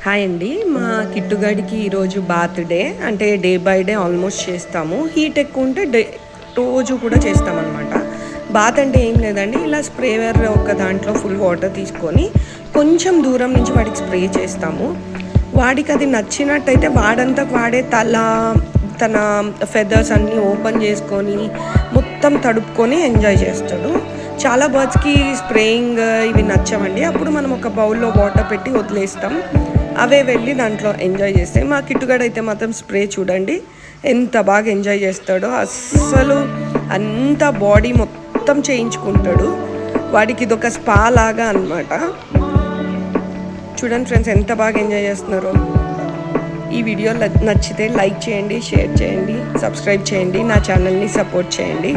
Hi అండి. మా కిట్టుగాడికి ఈరోజు బర్త్‌డే. అంటే డే బై డే ఆల్మోస్ట్ చేస్తాము. హీట్ ఎక్కువ ఉంటే రోజు కూడా చేస్తామన్నమాట. బాత్ అంటే ఏం లేదండి, ఇలా స్ప్రేయర్ ఒక దాంట్లో ఫుల్ వాటర్ తీసుకొని కొంచెం దూరం నుంచి వాడికి స్ప్రే చేస్తాము. వాడికి అది నచ్చినట్టయితే వాడంతకు వాడే తన ఫెదర్స్ అన్నీ ఓపెన్ చేసుకొని మొత్తం తడుపుకొని ఎంజాయ్ చేస్తాడు. చాలా బర్డ్స్కి స్ప్రేయింగ్ ఇవి నచ్చవండి. అప్పుడు మనం ఒక బౌల్లో వాటర్ పెట్టి వదిలేస్తాం, అవే వెళ్ళి దాంట్లో ఎంజాయ్ చేస్తాయి. మా కిట్టుగాడు అయితే మాత్రం స్ప్రే చూడండి ఎంత బాగా ఎంజాయ్ చేస్తాడో. అస్సలు అంత బాడీ మొత్తం చేయించుకుంటాడు. వాడికి ఇదొక స్పా లాగా అనమాట. చూడండి ఫ్రెండ్స్ ఎంత బాగా ఎంజాయ్ చేస్తున్నారో. ఈ వీడియో నచ్చితే లైక్ చేయండి, షేర్ చేయండి, సబ్స్క్రైబ్ చేయండి, నా ఛానల్ని సపోర్ట్ చేయండి.